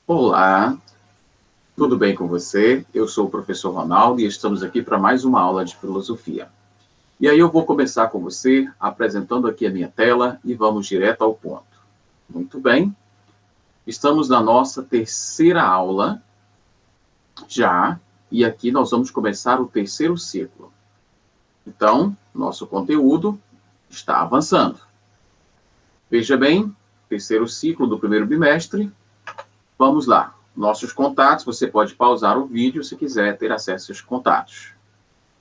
Olá, tudo bem com você? Eu sou o professor Ronaldo e estamos aqui para mais uma aula de filosofia. E aí eu vou começar com você apresentando aqui a minha tela e vamos direto ao ponto. Muito bem, estamos na nossa terceira aula já e aqui nós vamos começar o terceiro ciclo. Então, nosso conteúdo está avançando. Veja bem, terceiro ciclo do primeiro bimestre. Vamos lá. Nossos contatos, você pode pausar o vídeo se quiser ter acesso aos contatos.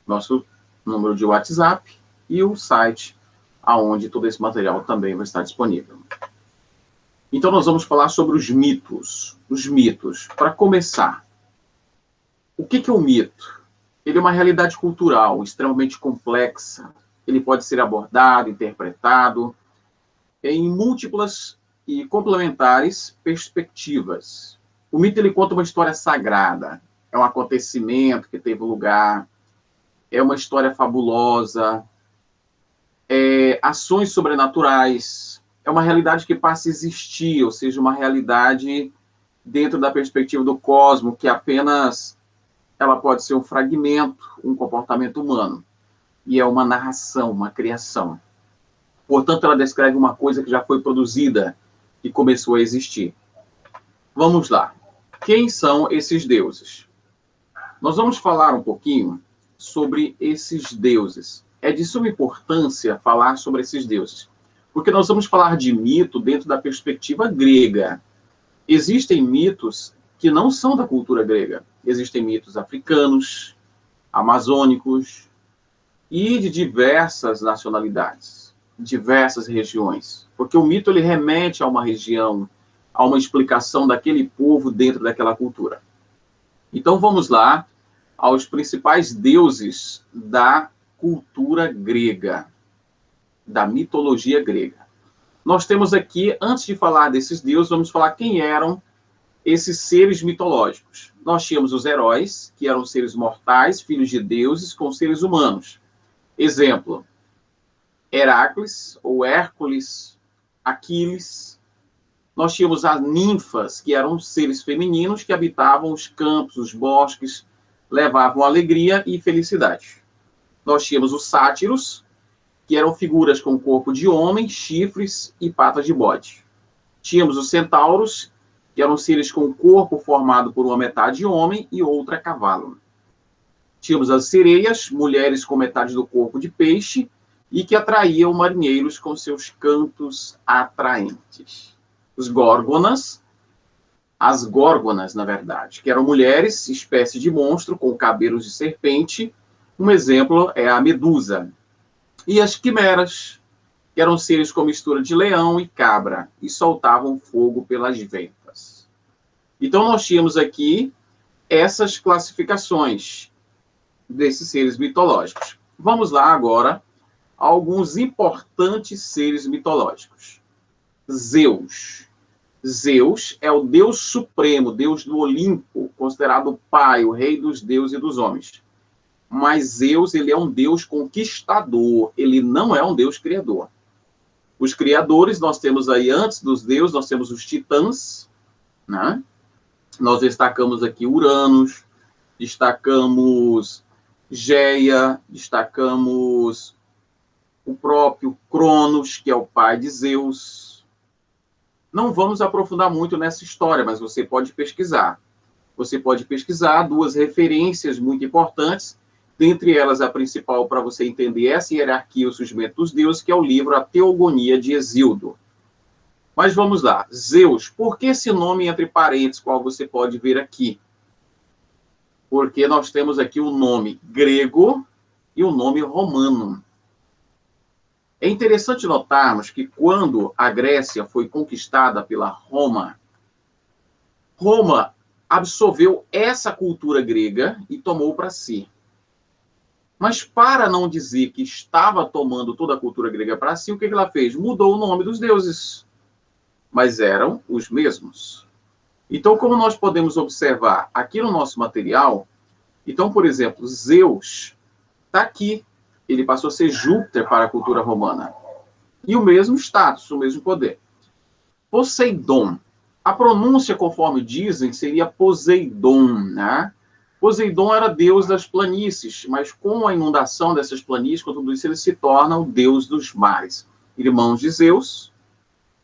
Nosso número de WhatsApp e o site, onde todo esse material também vai estar disponível. Então, nós vamos falar sobre os mitos. Os mitos. Para começar, o que é um mito? Ele é uma realidade cultural extremamente complexa. Ele pode ser abordado, interpretado em múltiplas e complementares perspectivas. O mito, ele conta uma história sagrada, é um acontecimento que teve lugar, é uma história fabulosa, ações sobrenaturais, é uma realidade que passa a existir, ou seja, uma realidade dentro da perspectiva do cosmos, que apenas ela pode ser um fragmento, um comportamento humano, e é uma narração, uma criação. Portanto, ela descreve uma coisa que já foi produzida e começou a existir. Vamos lá. Quem são esses deuses? Nós vamos falar um pouquinho sobre esses deuses. É de suma importância falar sobre esses deuses, porque nós vamos falar de mito dentro da perspectiva grega. Existem mitos que não são da cultura grega. Existem mitos africanos, amazônicos e de diversas nacionalidades, diversas regiões. Porque o mito, ele remete a uma região, a uma explicação daquele povo dentro daquela cultura. Então, vamos lá aos principais deuses da cultura grega, da mitologia grega. Nós temos aqui, antes de falar desses deuses, vamos falar quem eram esses seres mitológicos. Nós tínhamos os heróis, que eram seres mortais, filhos de deuses, com seres humanos. Exemplo, Heracles, ou Hércules, Aquiles. Nós tínhamos as ninfas, que eram seres femininos que habitavam os campos, os bosques, levavam alegria e felicidade. Nós tínhamos os sátiros, que eram figuras com corpo de homem, chifres e patas de bode. Tínhamos os centauros, que eram seres com corpo formado por uma metade homem e outra cavalo. Tínhamos as sereias, mulheres com metade do corpo de peixe, e que atraíam marinheiros com seus cantos atraentes. Os górgonas, as górgonas, na verdade, que eram mulheres, espécie de monstro com cabelos de serpente. Um exemplo é a Medusa. E as quimeras, que eram seres com mistura de leão e cabra, e soltavam fogo pelas ventas. Então, nós tínhamos aqui essas classificações desses seres mitológicos. Vamos lá agora a alguns importantes seres mitológicos. Zeus. Zeus é o Deus supremo, Deus do Olimpo, considerado o pai, o rei dos deuses e dos homens. Mas Zeus, ele é um Deus conquistador, ele não é um Deus criador. Os criadores, nós temos aí, antes dos deuses, nós temos os titãs, né? Nós destacamos aqui Uranus, destacamos Geia, destacamos o próprio Cronos, que é o pai de Zeus. Não vamos aprofundar muito nessa história, mas você pode pesquisar. Você pode pesquisar duas referências muito importantes, dentre elas a principal para você entender essa hierarquia, o surgimento dos deuses, que é o livro A Teogonia de Hesíodo. Mas vamos lá. Zeus, por que esse nome entre parênteses, qual você pode ver aqui? Porque nós temos aqui o nome grego e o nome romano. É interessante notarmos que quando a Grécia foi conquistada pela Roma, Roma absorveu essa cultura grega e tomou para si. Mas para não dizer que estava tomando toda a cultura grega para si, o que ela fez? Mudou o nome dos deuses. Mas eram os mesmos. Então, como nós podemos observar aqui no nosso material, então, por exemplo, Zeus está aqui. Ele passou a ser Júpiter para a cultura romana. E o mesmo status, o mesmo poder. Poseidon. A pronúncia, conforme dizem, seria Poseidon, né? Poseidon era deus das planícies, mas com a inundação dessas planícies, com tudo isso, ele se torna o deus dos mares. Irmãos de Zeus,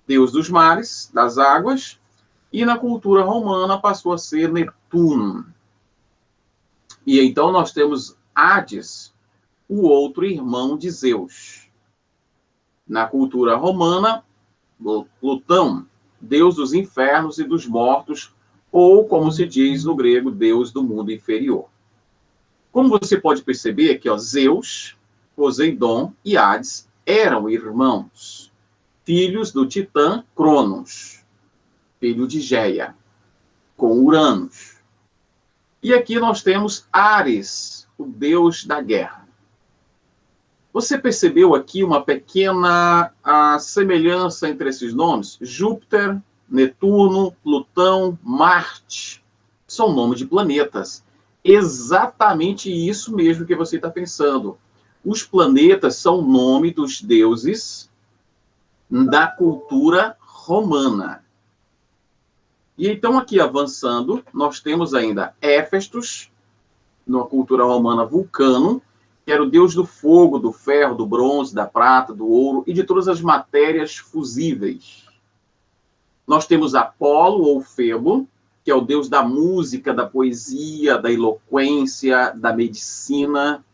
deus dos mares, das águas, e na cultura romana passou a ser Netuno. E então nós temos Hades, o outro irmão de Zeus. Na cultura romana, Plutão, deus dos infernos e dos mortos, ou, como se diz no grego, deus do mundo inferior. Como você pode perceber aqui, ó, Zeus, Poseidon e Hades eram irmãos, filhos do titã Cronos, filho de Géia, com Uranus. E aqui nós temos Ares, o deus da guerra. Você percebeu aqui uma pequena semelhança entre esses nomes? Júpiter, Netuno, Plutão, Marte. São nomes de planetas. Exatamente isso mesmo que você está pensando. Os planetas são nome dos deuses da cultura romana. E então, aqui avançando, nós temos ainda Éfestos, na cultura romana, Vulcano, que era o deus do fogo, do ferro, do bronze, da prata, do ouro e de todas as matérias fusíveis. Nós temos Apolo, ou Febo, que é o deus da música, da poesia, da eloquência, da medicina,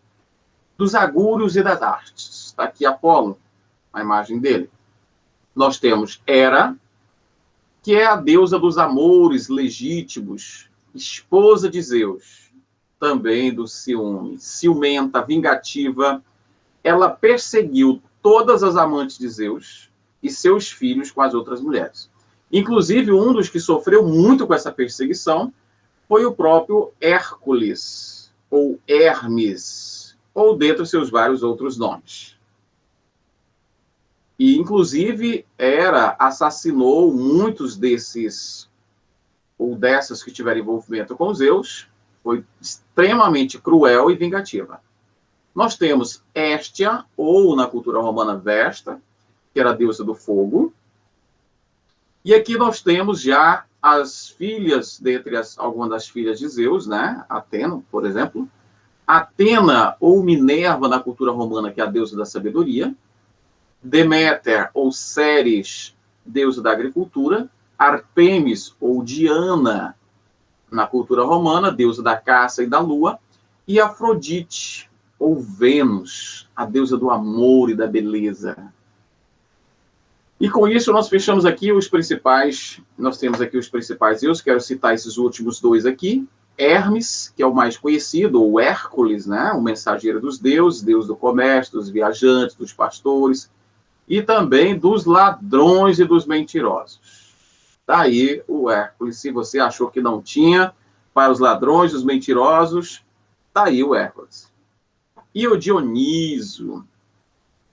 dos agúrios e das artes. Está aqui Apolo, a imagem dele. Nós temos Hera, que é a deusa dos amores legítimos, esposa de Zeus, também do ciúme, ciumenta, vingativa. Ela perseguiu todas as amantes de Zeus e seus filhos com as outras mulheres. Inclusive, um dos que sofreu muito com essa perseguição foi o próprio Hércules, ou Hermes, ou dentre os seus vários outros nomes. E, inclusive, Hera assassinou muitos desses, ou dessas que tiveram envolvimento com Zeus. Foi extremamente cruel e vingativa. Nós temos Héstia, ou na cultura romana Vesta, que era a deusa do fogo. E aqui nós temos já as filhas, dentre algumas das filhas de Zeus, né? Atena, por exemplo. Atena, ou Minerva, na cultura romana, que é a deusa da sabedoria. Deméter, ou Ceres, deusa da agricultura. Artemis, ou Diana, na cultura romana, deusa da caça e da lua. E Afrodite, ou Vênus, a deusa do amor e da beleza. E com isso nós fechamos aqui os principais, nós temos aqui os principais deuses, quero citar esses últimos dois aqui. Hermes, que é o mais conhecido, ou Hércules, né? O mensageiro dos deuses, deus do comércio, dos viajantes, dos pastores, e também dos ladrões e dos mentirosos. Tá aí o Hércules, se você achou que não tinha, para os ladrões, os mentirosos, tá aí o Hércules. E o Dioniso,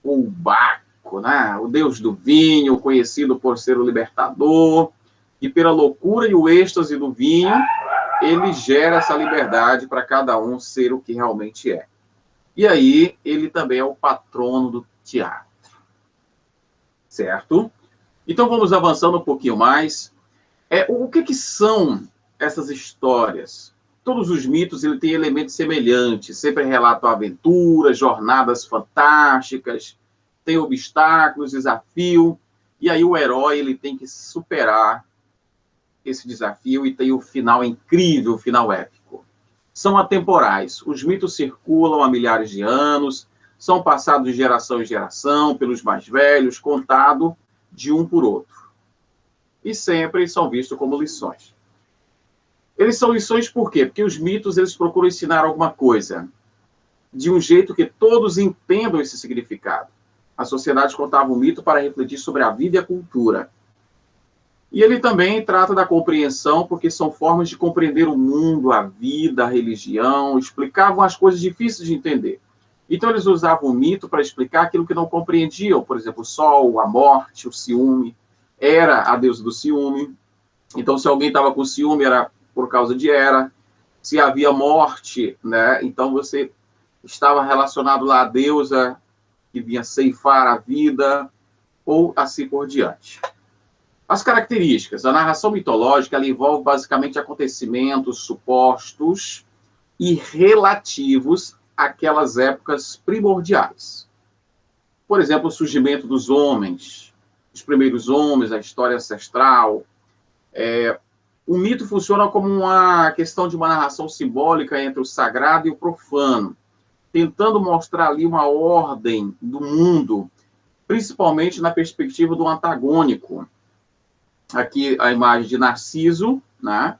o Baco, né? O deus do vinho, conhecido por ser o libertador, e pela loucura e o êxtase do vinho, ele gera essa liberdade para cada um ser o que realmente é. E aí, ele também é o patrono do teatro. Certo? Então, vamos avançando um pouquinho mais. O que são essas histórias? Todos os mitos ele tem elementos semelhantes, sempre relatam aventuras, jornadas fantásticas, tem obstáculos, desafio, e aí o herói ele tem que superar esse desafio e tem o final incrível, o final épico. São atemporais, os mitos circulam há milhares de anos, são passados de geração em geração, pelos mais velhos, contado de um por outro. E sempre são vistos como lições. Eles são lições por quê? Porque os mitos eles procuram ensinar alguma coisa, de um jeito que todos entendam esse significado. A sociedade contava um mito para refletir sobre a vida e a cultura. E ele também trata da compreensão, porque são formas de compreender o mundo, a vida, a religião, explicavam as coisas difíceis de entender. Então, eles usavam o mito para explicar aquilo que não compreendiam. Por exemplo, o sol, a morte, o ciúme. Hera, a deusa do ciúme. Então, se alguém estava com ciúme, era por causa de Hera. Se havia morte, né? Então, você estava relacionado lá à deusa que vinha ceifar a vida, ou assim por diante. As características. A narração mitológica ela envolve basicamente acontecimentos supostos e relativos àquelas épocas primordiais. Por exemplo, o surgimento dos homens, os primeiros homens, a história ancestral. O mito funciona como uma questão de uma narração simbólica entre o sagrado e o profano, tentando mostrar ali uma ordem do mundo, principalmente na perspectiva do antagônico. Aqui a imagem de Narciso, né?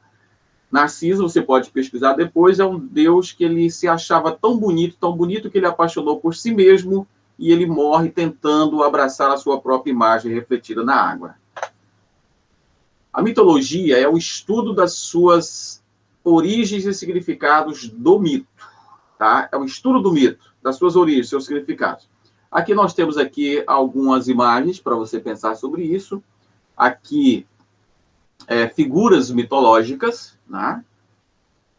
Narciso, você pode pesquisar depois, é um deus que ele se achava tão bonito que ele apaixonou por si mesmo e ele morre tentando abraçar a sua própria imagem refletida na água. A mitologia é o estudo das suas origens e significados do mito, tá? É o estudo do mito, das suas origens, seus significados. Aqui nós temos aqui algumas imagens para você pensar sobre isso. Aqui, figuras mitológicas, né?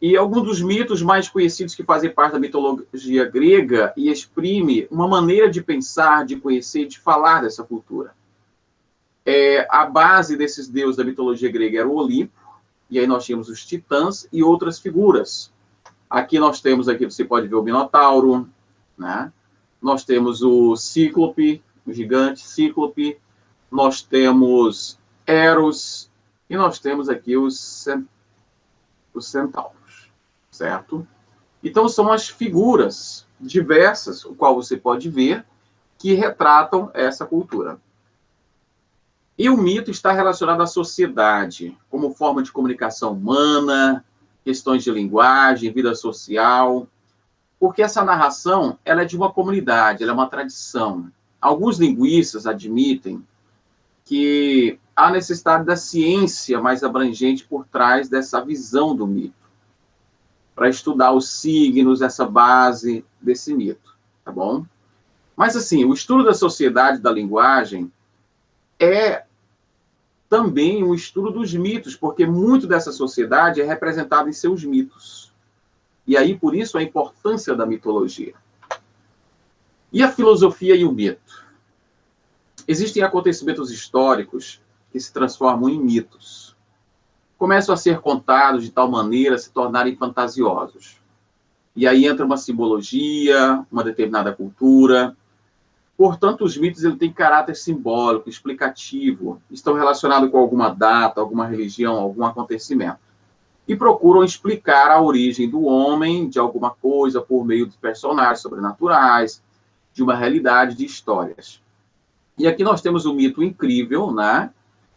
E alguns dos mitos mais conhecidos que fazem parte da mitologia grega e exprime uma maneira de pensar, de conhecer e de falar dessa cultura. A base desses deuses da mitologia grega era o Olimpo, e aí nós tínhamos os titãs e outras figuras. Aqui nós temos, você pode ver o Minotauro, né? Nós temos o Cíclope, o gigante Cíclope, nós temos Eros, e nós temos aqui os centauros, certo? Então são as figuras diversas, o qual você pode ver, que retratam essa cultura. E o mito está relacionado à sociedade, como forma de comunicação humana, questões de linguagem, vida social, porque essa narração ela é de uma comunidade, ela é uma tradição. Alguns linguistas admitem que há necessidade da ciência mais abrangente por trás dessa visão do mito, para estudar os signos, essa base desse mito, tá bom? Mas, assim, o estudo da sociedade, da linguagem, é também um estudo dos mitos, porque muito dessa sociedade é representada em seus mitos. E aí, por isso, a importância da mitologia. E a filosofia e o mito? Existem acontecimentos históricos que se transformam em mitos. Começam a ser contados de tal maneira a se tornarem fantasiosos. E aí entra uma simbologia, uma determinada cultura. Portanto, os mitos têm caráter simbólico, explicativo, estão relacionados com alguma data, alguma religião, algum acontecimento. E procuram explicar a origem do homem, de alguma coisa, por meio de personagens sobrenaturais, de uma realidade, de histórias. E aqui nós temos um mito incrível, né?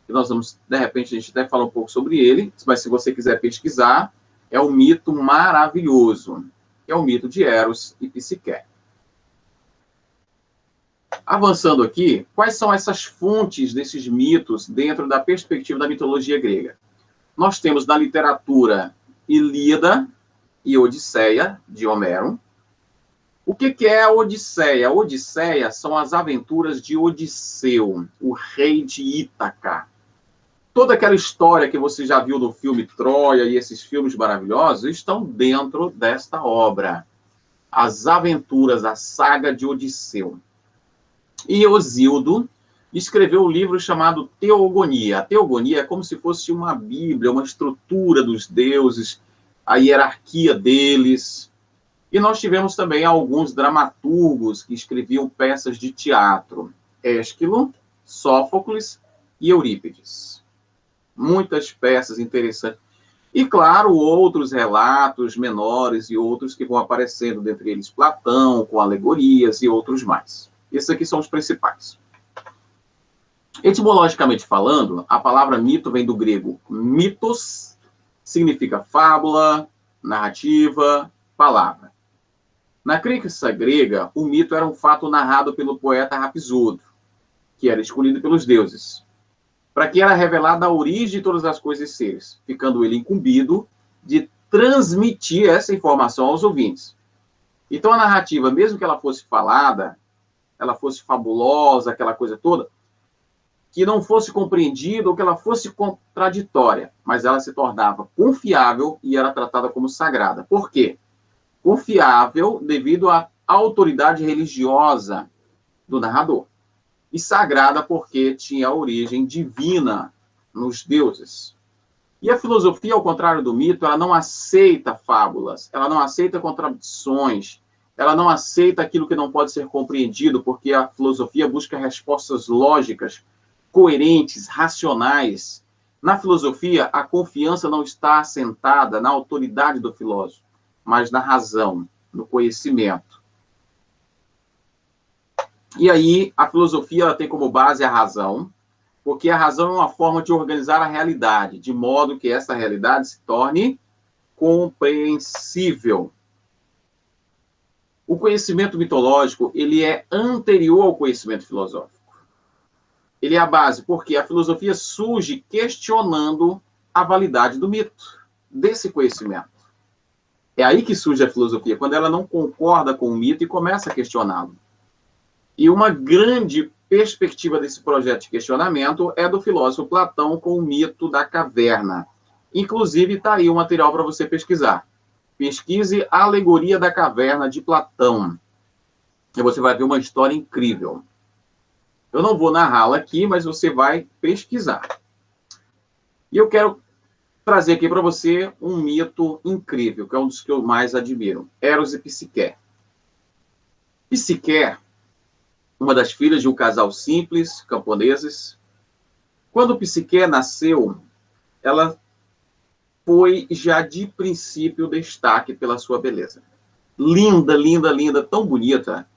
Que nós vamos, de repente, a gente até fala um pouco sobre ele, mas se você quiser pesquisar, é um mito maravilhoso. É o mito de Eros e Psique. Avançando aqui, quais são essas fontes desses mitos dentro da perspectiva da mitologia grega? Nós temos na literatura Ilíada e Odisseia, de Homero. O que é a Odisseia? A Odisseia são as aventuras de Odisseu, o rei de Ítaca. Toda aquela história que você já viu no filme Troia e esses filmes maravilhosos estão dentro desta obra. As aventuras, a saga de Odisseu. E Hesíodo escreveu um livro chamado Teogonia. A Teogonia é como se fosse uma Bíblia, uma estrutura dos deuses, a hierarquia deles. E nós tivemos também alguns dramaturgos que escreviam peças de teatro. Ésquilo, Sófocles e Eurípides. Muitas peças interessantes. E, claro, outros relatos menores e outros que vão aparecendo, dentre eles Platão, com alegorias e outros mais. Esses aqui são os principais. Etimologicamente falando, a palavra mito vem do grego mitos, significa fábula, narrativa, palavra. Na crença grega, o mito era um fato narrado pelo poeta Rapsódo, que era escolhido pelos deuses, para que era revelada a origem de todas as coisas e seres, ficando ele incumbido de transmitir essa informação aos ouvintes. Então a narrativa, mesmo que ela fosse falada, ela fosse fabulosa, aquela coisa toda, que não fosse compreendida ou que ela fosse contraditória, mas ela se tornava confiável e era tratada como sagrada. Por quê? Confiável devido à autoridade religiosa do narrador. E sagrada porque tinha a origem divina nos deuses. E a filosofia, ao contrário do mito, ela não aceita fábulas, ela não aceita contradições, ela não aceita aquilo que não pode ser compreendido, porque a filosofia busca respostas lógicas, coerentes, racionais. Na filosofia, a confiança não está assentada na autoridade do filósofo, mas na razão, no conhecimento. E aí, a filosofia ela tem como base a razão, porque a razão é uma forma de organizar a realidade, de modo que essa realidade se torne compreensível. O conhecimento mitológico, ele é anterior ao conhecimento filosófico. Ele é a base, porque a filosofia surge questionando a validade do mito, desse conhecimento. É aí que surge a filosofia, quando ela não concorda com o mito e começa a questioná-lo. E uma grande perspectiva desse projeto de questionamento é do filósofo Platão com o mito da caverna. Inclusive, está aí o material para você pesquisar. Pesquise a Alegoria da Caverna de Platão. E você vai ver uma história incrível. Eu não vou narrá-la aqui, mas você vai pesquisar. E eu quero trazer aqui para você um mito incrível, que é um dos que eu mais admiro. Eros e Psique. Psique, uma das filhas de um casal simples, camponeses. Quando Psique nasceu, ela foi já de princípio destaque pela sua beleza. Linda, linda, linda, tão bonita,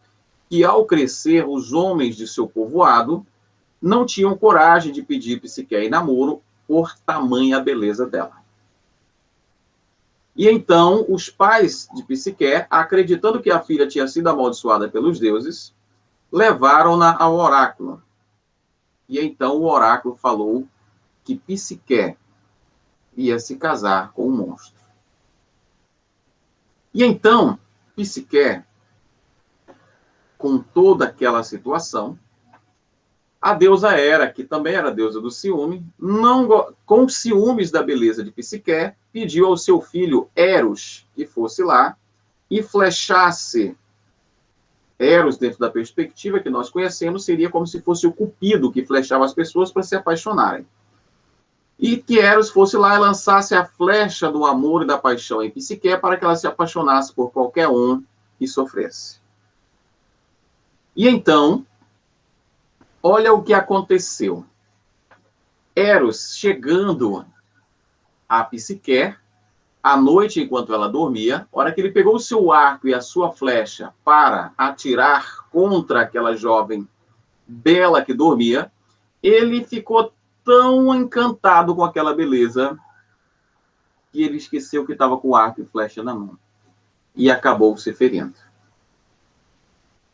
que ao crescer, os homens de seu povoado não tinham coragem de pedir Psique em namoro por tamanha beleza dela. E então, os pais de Psique, acreditando que a filha tinha sido amaldiçoada pelos deuses, levaram-na ao oráculo. E então o oráculo falou que Psique ia se casar com um monstro. E então, Psique, com toda aquela situação, a deusa Hera, que também era deusa do ciúme, com ciúmes da beleza de Psique, pediu ao seu filho Eros que fosse lá e flechasse. Eros, dentro da perspectiva que nós conhecemos, seria como se fosse o cupido que flechava as pessoas para se apaixonarem. E que Eros fosse lá e lançasse a flecha do amor e da paixão em Psique para que ela se apaixonasse por qualquer um que sofresse. E então, olha o que aconteceu. Eros, chegando a Psique, à noite, enquanto ela dormia, a hora que ele pegou o seu arco e a sua flecha para atirar contra aquela jovem bela que dormia, ele ficou tão encantado com aquela beleza que ele esqueceu que estava com o arco e flecha na mão. E acabou se ferindo.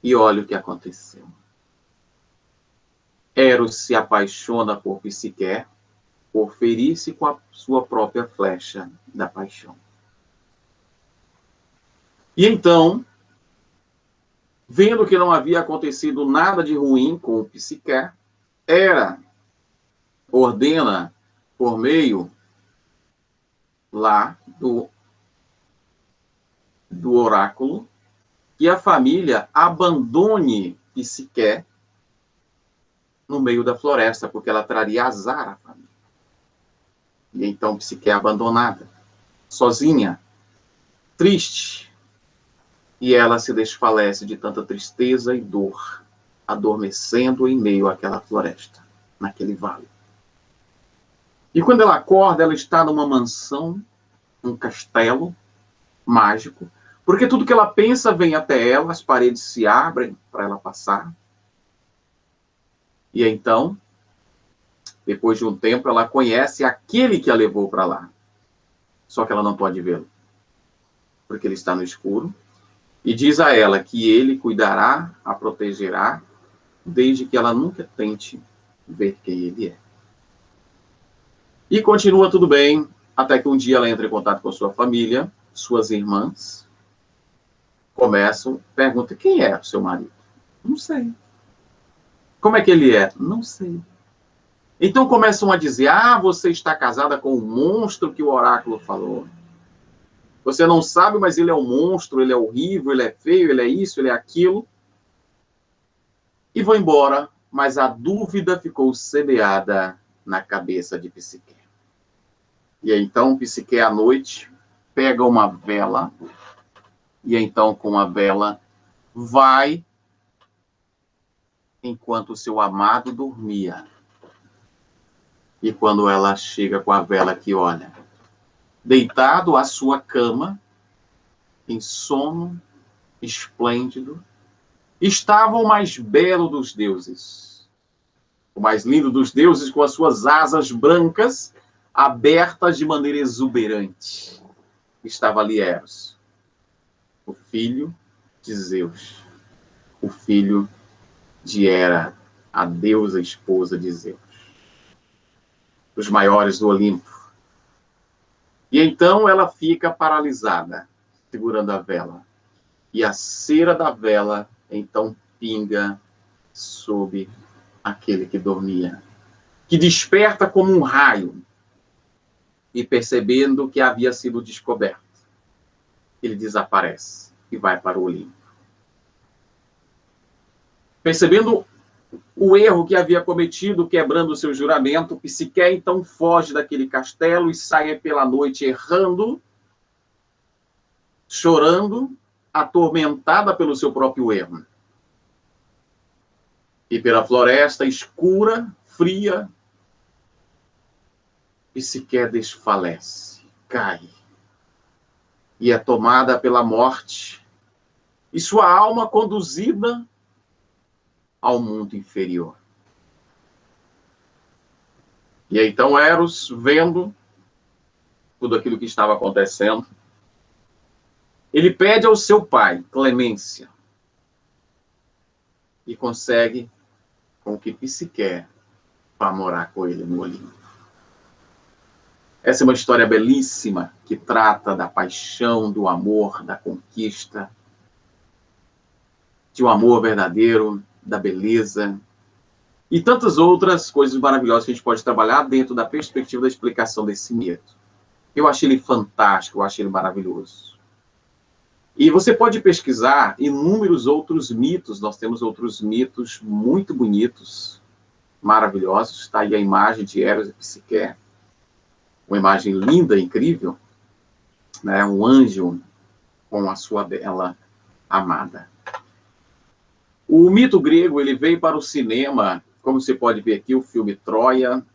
E olha o que aconteceu. Eros se apaixona por Psique por ferir-se com a sua própria flecha da paixão. E então, vendo que não havia acontecido nada de ruim com Psique, Hera ordena, por meio lá do oráculo, que a família abandone Psique no meio da floresta, porque ela traria azar à família. E então Psique é abandonada, sozinha, triste, e ela se desfalece de tanta tristeza e dor, adormecendo em meio àquela floresta, naquele vale. E quando ela acorda, ela está numa mansão, um castelo mágico, porque tudo que ela pensa vem até ela, as paredes se abrem para ela passar. E então, depois de um tempo, ela conhece aquele que a levou para lá. Só que ela não pode vê-lo, porque ele está no escuro. E diz a ela que ele cuidará, a protegerá, desde que ela nunca tente ver quem ele é. E continua tudo bem, até que um dia ela entra em contato com sua família, suas irmãs, perguntam, quem é o seu marido? Não sei. Como é que ele é? Não sei. Então começam a dizer, você está casada com o monstro que o oráculo falou. Você não sabe, mas ele é um monstro, ele é horrível, ele é feio, ele é isso, ele é aquilo. E vão embora, mas a dúvida ficou semeada na cabeça de Psique. E então Psique, à noite, pega uma vela, e então com a vela vai enquanto o seu amado dormia. E quando ela chega com a vela que olha, deitado à sua cama, em sono esplêndido, estava o mais belo dos deuses, o mais lindo dos deuses, com as suas asas brancas abertas de maneira exuberante. Estava ali Eros, o filho de Zeus, o filho de Hera, a deusa esposa de Zeus, os maiores do Olimpo. E então ela fica paralisada, segurando a vela. E a cera da vela, então, pinga sobre aquele que dormia, que desperta como um raio, e percebendo que havia sido descoberto, ele desaparece e vai para o Olimpo. Percebendo o erro que havia cometido, quebrando o seu juramento, Psique então foge daquele castelo e sai pela noite errando, chorando, atormentada pelo seu próprio erro. E pela floresta escura, fria, Psique desfalece, cai, e é tomada pela morte, e sua alma conduzida ao mundo inferior. E então Eros, vendo tudo aquilo que estava acontecendo, ele pede ao seu pai clemência e consegue com que Psique vá morar com ele no Olimpo. Essa é uma história belíssima que trata da paixão, do amor, da conquista, de um amor verdadeiro, da beleza e tantas outras coisas maravilhosas que a gente pode trabalhar dentro da perspectiva da explicação desse mito. Eu achei ele fantástico, eu achei ele maravilhoso. E você pode pesquisar inúmeros outros mitos, nós temos outros mitos muito bonitos, maravilhosos. Está aí a imagem de Eros e Psique, uma imagem linda, incrível, né? Um anjo com a sua bela amada. O mito grego, ele veio para o cinema, como você pode ver aqui, o filme Troia,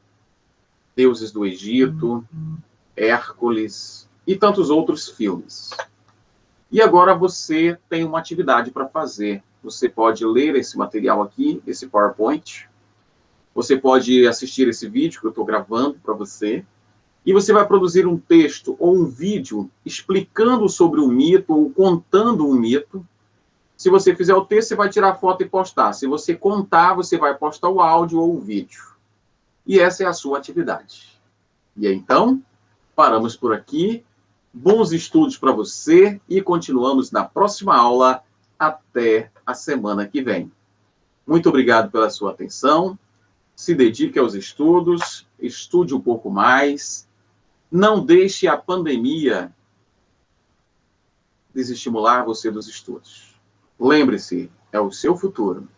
Deuses do Egito, Hércules e tantos outros filmes. E agora você tem uma atividade para fazer. Você pode ler esse material aqui, esse PowerPoint. Você pode assistir esse vídeo que eu estou gravando para você. E você vai produzir um texto ou um vídeo explicando sobre o mito ou contando um mito. Se você fizer o texto, você vai tirar a foto e postar. Se você contar, você vai postar o áudio ou o vídeo. E essa é a sua atividade. E então, paramos por aqui. Bons estudos para você e continuamos na próxima aula. Até a semana que vem. Muito obrigado pela sua atenção. Se dedique aos estudos, estude um pouco mais. Não deixe a pandemia desestimular você dos estudos. Lembre-se, é o seu futuro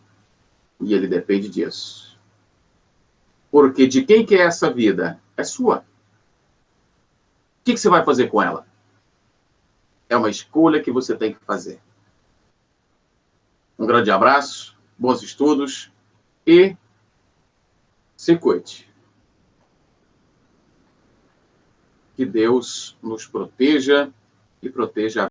e ele depende disso. Porque de quem que é essa vida? É sua. O que você vai fazer com ela? É uma escolha que você tem que fazer. Um grande abraço, bons estudos e se cuide. Que Deus nos proteja e proteja a